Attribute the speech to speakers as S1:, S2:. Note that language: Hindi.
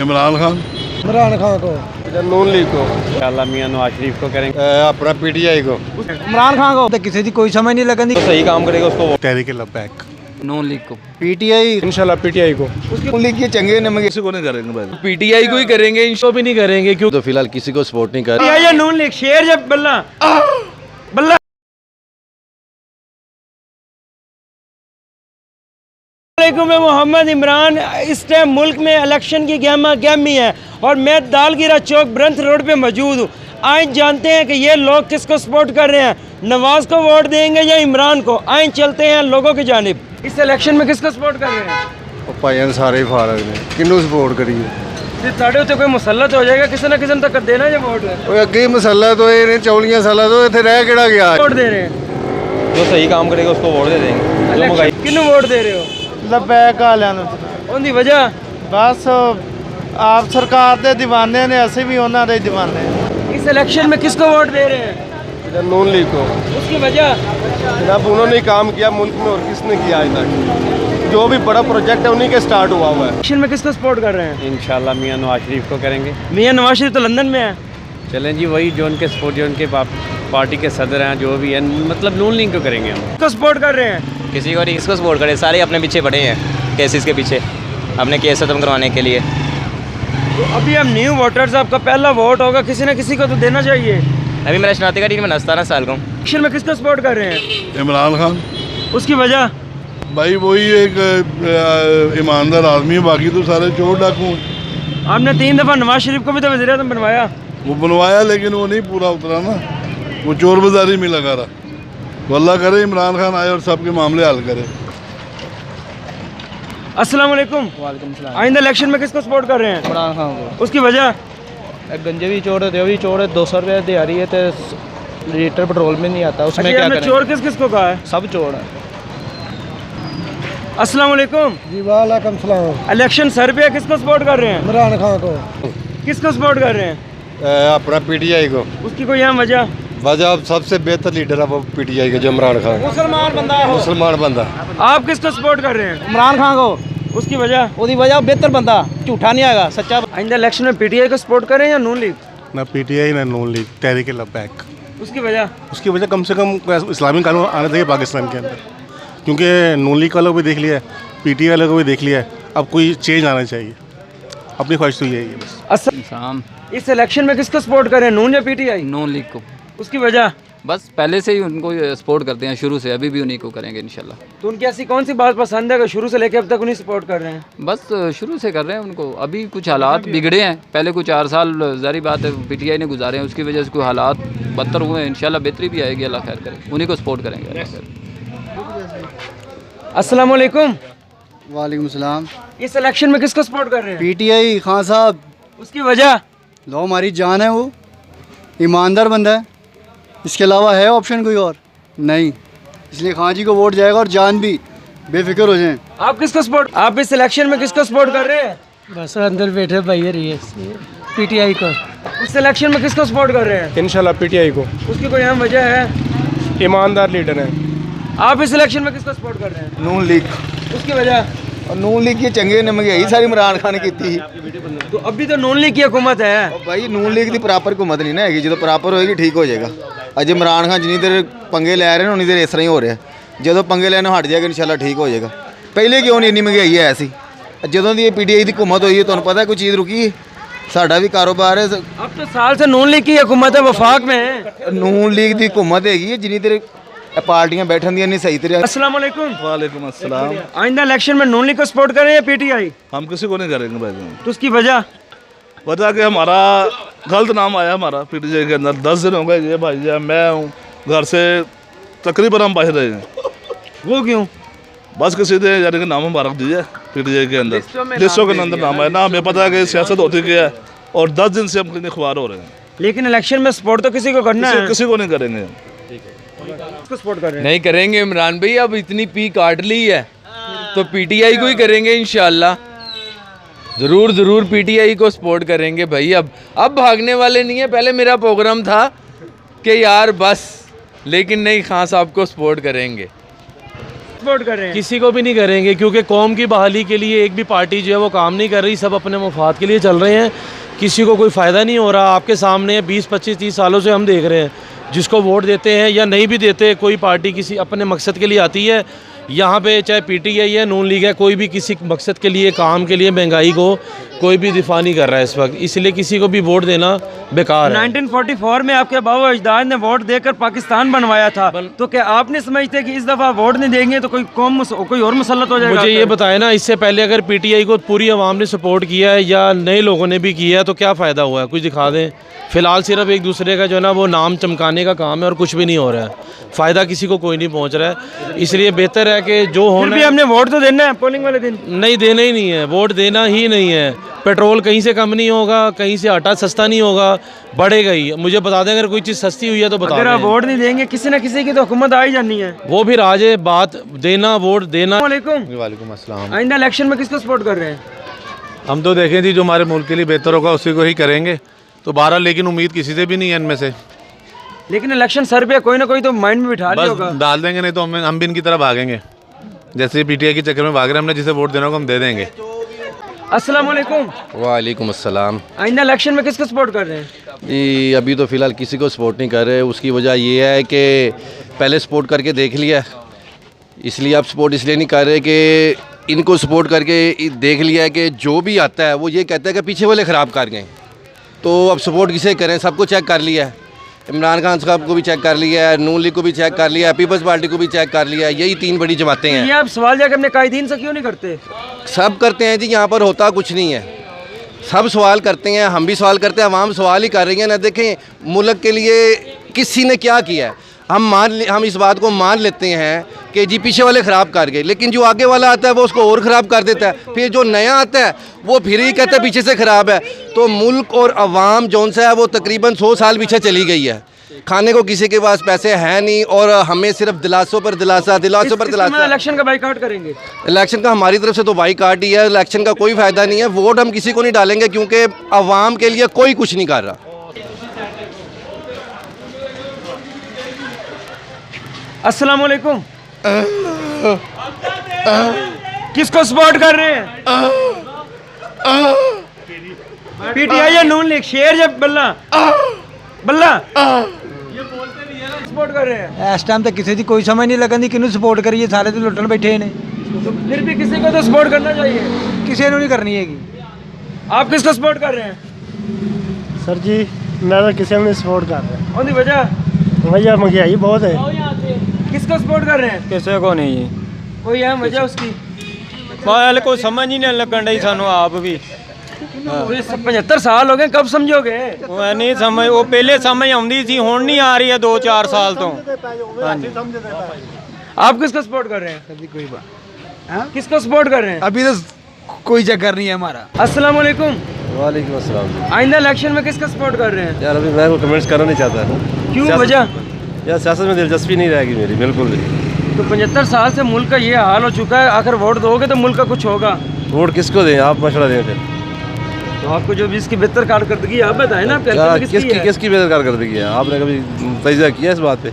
S1: इमरान खान
S2: को,
S3: नून लीग को, इंशाल्लाह मियां नवाज शरीफ को करेंगे,
S1: अपना पीटीआई को,
S2: इमरान खान को। किसी की कोई समझ नहीं लगनी।
S3: तो सही काम करेगा उसको
S1: तहरीक लबैक,
S4: नून लीग को,
S2: पीटीआई
S3: इंशाल्लाह पीटीआई को,
S2: उसकी लीग के चंगे नमगे
S1: किसी को नहीं करेंगे भाई।
S4: पीटीआई को ही करेंगे, इनको भी नहीं करेंगे। क्यों?
S5: तो फिलहाल किसी को सपोर्ट नहीं कर
S3: ये नून लीग शेर जब बल्ला बल्ला। मैं मोहम्मद इमरान। इस टाइम मुल्क में इलेक्शन की गहमा गहमी है और मैं दालगिरा चौक ब्रंथ रोड पे मौजूद हूँ। आए जानते हैं कि ये लोग किसको सपोर्ट कर रहे हैं, नवाज को वोट देंगे या इमरान को। आए चलते हैं लोगों की जानिब। इस इलेक्शन में किसको सपोर्ट कर रहे हैं?
S1: भाई सारे ही फारग ने, किन्नू सपोर्ट करिए।
S3: साढ़े उत्ते कोई मुसलत हो जाएगा, किसी ना किसी तक देना जो वोट
S1: अगे मसला तो ये 24 साल तो इतने रह केड़ा गया।
S3: वोट दे रहे हैं,
S4: जो सही काम करेगा उसको वोट दे देंगे।
S3: किन्नू वोट दे रहे हो?
S2: लबैक वालिਆਂ ਨੂੰ।
S3: उनकी वजह
S2: बस आप सरकार ਦੇ दीवाने ने, ਅਸੀਂ भी ਉਹਨਾਂ ਦੇ दीवाने।
S3: इस इलेक्शन में किसको वोट दे रहे हैं?
S6: नून लीग को।
S3: उसकी वजह
S6: जनाब उन्होंने ही काम किया मुल्क में, और किसने किया आज तक? जो भी बड़ा प्रोजेक्ट है उन्हीं के स्टार्ट हुआ हुआ है।
S3: इलेक्शन में किसको सपोर्ट कर रहे हैं?
S4: इंशाल्लाह मियां नवाज शरीफ को करेंगे।
S3: मियां नवाज शरीफ तो लंदन में है।
S4: चलें जी, वही जो उनके सपोर्ट, जो उनके पार्टी के सदर हैं, जो भी है, मतलब नून लीग को करेंगे हम।
S3: किसको सपोर्ट कर रहे हैं?
S7: किसी को नहीं, किसको सपोर्ट करें, सारे अपने पीछे पड़े हैं, केसेस के पीछे, अपने केस खत्म करवाने के लिए।
S3: तो अभी हम न्यू वोटर्स, आपका पहला वोट होगा, किसी ना किसी को तो देना चाहिए।
S7: अभी मेरा शनाती का दिन, मैं 17 साल का हूँ।
S3: इलेक्शन में किसको सपोर्ट कर रहे हैं?
S1: इमरान खान
S3: उसकी वजह
S1: भाई वही एक ईमानदार आदमी है, बाकी तो सारे चोर डाकू हैं।
S3: आपने 3 दफ़ा नवाज शरीफ को भी तो वज़ीर-ए-आज़म बनवाया।
S1: वो बनवाया लेकिन वो नहीं पूरा उतरा ना, वो चोर बाजारी में लगा रहा। तो अल्लाह करे इमरान खान आए और सबके मामले हल करे।
S3: अस्सलाम वालेकुम।
S2: वालेकुम सलाम।
S3: आइंदा इलेक्शन में किसको सपोर्ट कर रहे हैं?
S2: इमरान खान को।
S3: उसकी वजह
S2: गंजे भी चोर है, भी चोर है, 200 रुपये दिहाड़ी है तो लीटर पेट्रोल में नहीं आता, उसमें क्या करें?
S3: चोर किस किसको कहा है?
S2: सब चोर है।
S3: अस्सलाम वालेकुम।
S2: जी वालेकुम सलाम।
S3: इलेक्शन सर पे है, किसको सपोर्ट कर रहे हैं?
S2: इमरान खान को।
S3: किसको सपोर्ट कर रहे हैं?
S1: अपना पीटीआई को।
S3: उसकी कोई यहाँ वजह?
S1: वजह सबसे बेहतर लीडर है वो पीटीआई का, जो इमरान खान।
S3: मुसलमान बंदा है।
S1: मुसलमान बंदा।
S3: आप किसको सपोर्ट कर रहे हैं?
S2: इमरान खान को।
S3: उसकी वजह?
S2: ਉਹਦੀ वजह बेहतर बंदा, झूठा नहीं आएगा, सच्चा।
S3: आइंदा इलेक्शन में पीटीआई को सपोर्ट करें या नून लीग?
S1: ना पीटीआई ना नून लीग, तहरीक लबैक।
S3: उसकी वजह?
S1: उसकी वजह कम से कम इस्लामी कानून आना चाहिए पाकिस्तान के अंदर, क्योंकि नून लीग वालों को भी देख लिया है, पीटीआई वालों को भी देख लिया है। अब कोई चेंज आना चाहिए, अपनी ख्वाहिश तो यही है बस।
S4: इंसान
S3: इस इलेक्शन में किसको सपोर्ट करें, नून या पीटीआई?
S4: नून लीग को,
S3: उसकी वजह?
S4: बस पहले से ही उनको सपोर्ट करते हैं, शुरू से, अभी भी उन्हीं को करेंगे इंशाल्लाह।
S3: तो उनकी ऐसी कौन सी बात पसंद है कि शुरू से लेकर अब तक उन्हीं सपोर्ट कर रहे हैं?
S4: बस शुरू से कर रहे हैं उनको। अभी कुछ हालात बिगड़े हैं, पहले कुछ 4 साल जारी बात है पीटीआई ने गुजारे हैं, उसकी वजह से कोई हालात बदतर हुए हैं। इंशाल्लाह बेहतरी भी आएगी, अल्लाह खैर करे, उन्हीं को सपोर्ट करेंगे, अल्लाह खैर।
S3: अस्सलाम वालेकुम।
S2: वालेकुम सलाम।
S3: इस इलेक्शन में किसको सपोर्ट कर रहे हैं?
S2: पीटीआई खान साहब।
S3: उसकी वजह?
S2: लो हमारी जान है, वो ईमानदार बंदा है, इसके अलावा है ऑप्शन कोई और नहीं, इसलिए खान जी को वोट जाएगा और जान भी, बेफिक्र हो जाएं।
S3: आप किसको सपोर्ट, आप इस इलेक्शन में किसको सपोर्ट कर रहे हैं?
S2: बस अंदर बैठे भाई रही है, पीटीआई को।
S3: इस इलेक्शन में किसको सपोर्ट कर रहे हैं?
S6: इंशाल्लाह पीटीआई को।
S3: उसकी कोई अहम वजह है?
S6: ईमानदार लीडर है।
S3: आप इस इलेक्शन में किसको सपोर्ट कर रहे हैं?
S2: नून लीग।
S3: उसकी वजह?
S2: और नून लीग की चंगे ने मंगाई सारी इमरान खान की थी।
S3: तो अभी तो नून लीग की हुकूमत है
S2: भाई, नून लीग की प्रॉपर हुकूमत नहीं ना है, जो प्रॉपर होएगी ठीक हो जाएगा। अज इमरान खान जिन्नी देर पंगे लै रहे हैं उन्नी देर इस तरह ही हो रहा है, जो पंगे लेने हट जाएगा इंशाल्लाह ठीक हो जाएगा। पहले क्यों नहीं इन्नी महंगाई है ऐसी? जो दी पीटीआई की हुकूमत हुई है, तुहानू पता है कोई चीज़ रुकी है? साडा भी कारोबार है।
S3: अब तो साल से नून लीग की हुकूमत है, वफाक में है।
S2: नून लीग की हुकूमत हैगी, जिन्नी देर पार्टियां बैठन दी नहीं सही तरह।
S3: अस्सलाम वालेकुम।
S1: वालेकुम अस्सलाम।
S3: आइंदा इलेक्शन में नून लीग को सपोर्ट करें या पीटीआई?
S1: हम किसी को नहीं करेंगे भाई।
S3: तो उसकी वजह?
S1: वजह कि हमारा गलत नाम आया हमारा पीटीआई के अंदर। 10 दिन हो गए ये भाई जी, मैं हूँ घर से तकरीबन हम बाहर रहे हैं।
S3: वो क्यों?
S1: बस किसी ने यानी कि नाम मुबारक दीजिए पीटीआई के अंदर, लिस्टों के अंदर नाम है ना, हमें पता है कि सियासत होती क्या है, और 10 दिन से हम कितने ख्वार हो रहे हैं।
S3: लेकिन इलेक्शन में सपोर्ट तो किसी को करना है।
S1: किसी को नहीं करेंगे।
S3: किसको सपोर्ट कर रहे हैं?
S4: नहीं करेंगे इमरान भाई, अब इतनी पी काट ली है तो पीटीआई को ही करेंगे इंशाल्लाह। ज़रूर पीटीआई को सपोर्ट करेंगे भाई। अब भागने वाले नहीं है। पहले मेरा प्रोग्राम था कि यार बस, लेकिन नहीं, खान साहब को सपोर्ट करेंगे।
S3: सपोर्ट कर रहे हैं?
S5: किसी को भी नहीं करेंगे, क्योंकि कौम की बहाली के लिए एक भी पार्टी जो है वो काम नहीं कर रही, सब अपने मफाद के लिए चल रहे हैं, किसी को कोई फ़ायदा नहीं हो रहा। आपके सामने 20, 25, 30 सालों से हम देख रहे हैं, जिसको वोट देते हैं या नहीं भी देते, कोई पार्टी किसी अपने मकसद के लिए आती है। यहाँ पे चाहे पीटीआई है, नून लीग है, कोई भी किसी मकसद के लिए, काम के लिए, महंगाई को कोई भी दिफा नहीं कर रहा है इस वक्त, इसलिए किसी को भी वोट देना बेकार है।
S3: 1944 में आपके बाबा अजदाद ने वोट देकर पाकिस्तान बनवाया था, तो क्या आप नहीं समझते कि इस दफ़ा वोट नहीं देंगे तो कोई कौम कोई और मुसल्लत हो जाएगा?
S5: मुझे ये बताया ना, इससे पहले अगर पीटीआई को पूरी आवाम ने सपोर्ट किया है या नए लोगों ने भी किया है तो क्या फ़ायदा हुआ है? कुछ दिखा दें। फ़िलहाल सिर्फ एक दूसरे का जो है ना वो नाम चमकाने का काम है और कुछ भी नहीं हो रहा है, फ़ायदा किसी को कोई नहीं पहुंच रहा है। इसलिए बेहतर है कि जो होना
S3: भी हमने वोट तो देना है पोलिंग वाले दिन।
S5: नहीं, देना ही नहीं है, वोट देना ही नहीं है। पेट्रोल कहीं से कम नहीं होगा, कहीं से आटा सस्ता नहीं होगा, बढ़ेगा ही। मुझे बता दें अगर कोई चीज़ सस्ती हुई है तो बता
S3: अगर आप
S5: दें।
S3: वोट नहीं देंगे किसी ना किसी की तो हुकूमत आ ही जानी है।
S5: वो भी राज है, बात देना, वोट देना।
S2: वालेकुम अस्सलाम।
S3: आइंदा इलेक्शन में किसको सपोर्ट कर रहे हैं?
S8: हम तो देखें जी, जो हमारे मुल्क के लिए बेहतर होगा उसी को ही करेंगे, तो 12 लेकिन उम्मीद किसी से भी नहीं है इनमें से।
S3: लेकिन इलेक्शन सर पे कोई ना कोई तो माइंड में बिठा लिया होगा।
S8: बस डाल देंगे, नहीं तो हम भी इनकी तरह भागेंगे, जैसे पीटीआई के चक्कर में भाग रहे हैं। हमने जिसे वोट देना होगा हम दे देंगे।
S3: अस्सलाम वालेकुम।
S9: वालेकुम अस्सलाम।
S3: आइंदा इलेक्शन में किसको सपोर्ट कर रहे हैं?
S9: जी अभी तो फ़िलहाल किसी को सपोर्ट नहीं कर रहे। उसकी वजह ये है कि पहले सपोर्ट करके देख लिया, इसलिए आप सपोर्ट इसलिए नहीं कर रहे कि इनको सपोर्ट करके देख लिया है कि जो भी आता है वो ये कहता है कि पीछे वाले ख़राब कर गए, तो अब सपोर्ट किसे करें? सबको चेक कर लिया है, इमरान खान साहब को भी चेक कर लिया है, नून लीग को भी चेक कर लिया है, पीपल्स पार्टी को भी चेक कर लिया है। यही 3 बड़ी जमातें हैं।
S3: ये आप सवाल जाकर अपने कायदीन से क्यों नहीं करते?
S9: सब करते हैं जी, यहाँ पर होता कुछ नहीं है, सब सवाल करते हैं, हम भी सवाल करते हैं, आवाम सवाल ही कर रही है ना। देखें मुल्क के लिए किसी ने क्या किया है, हम इस बात को मान लेते हैं कि जी पीछे वाले ख़राब कर गए, लेकिन जो आगे वाला आता है वो उसको और ख़राब कर देता है। फिर जो नया आता है वो फिर ही कहता है पीछे से ख़राब है। तो मुल्क और अवाम जौन सा है वो तकरीबन 100 साल पीछे चली गई है। खाने को किसी के पास पैसे हैं नहीं और हमें सिर्फ दिलासों पर दिलासा, दिलासों पर दिलासा।
S3: इलेक्शन का बाइकआउट करेंगे?
S9: इलेक्शन का हमारी तरफ से तो बाइकआउट ही है। इलेक्शन का कोई फ़ायदा नहीं है, वोट हम किसी को नहीं डालेंगे क्योंकि अवाम के लिए कोई कुछ नहीं कर रहा।
S3: अस्सलाम वालेकुम। किसको सपोर्ट कर रहे हैं? पीटीआई या नून लीग? शेर या बल्ला? बल्ला सपोर्ट कर रहे हैं?
S10: इस टाइम तक किसी की कोई समझ नहीं लगन दी किन्नू सपोर्ट करिए, सारे तो लुटन बैठे ने।
S3: तो फिर भी किसी को तो सपोर्ट करना चाहिए।
S10: किसी ने नहीं करनी है।
S3: आप किसको सपोर्ट कर रहे हैं?
S11: सर जी मैं तो किसी ने सपोर्ट कर रहा हूँ।
S3: कौन सी वजह?
S11: भैया महंगाई बहुत है।
S3: किसको सपोर्ट कर रहे हैं?
S11: किसी को नहीं।
S3: कोई है वजह उसकी?
S11: कोई समझ ही नहीं लगन डी सानू आप भी।
S3: 75 साल हो गए, कब समझोगे?
S11: नहीं समझ, वो पहले समझ आती थी, हुण नहीं आ रही है 2-4 साल तो। हाँ जी।
S3: आप किसको सपोर्ट कर रहे हैं?
S10: कोई बात
S3: किसको सपोर्ट कर रहे हैं?
S10: अभी तो कोई चक्कर नहीं है हमारा।
S3: अस्सलाम वालेकुम।
S6: वालेकुम अस्सलाम।
S3: आइंदा इलेक्शन में किसका सपोर्ट कर रहे हैं?
S6: यार अभी मैं कमेंट्स करना नहीं चाहता।
S3: क्यों, वजह?
S6: यार सियासत में दिलचस्पी नहीं रहेगी मेरी बिल्कुल भी।
S3: तो 75 साल से मुल्क का ये हाल हो चुका है, आखिर वोट दोगे तो मुल्क का कुछ होगा।
S6: वोट किसको दें? आप मशवरा दें फिर।
S3: तो आपको जो भी इसकी बेहतर कारकर्दगी आप बताएं ना।
S6: किसकी बेहतर कारकर्दगी है? आपने कभी तजिया किया इस बात पे?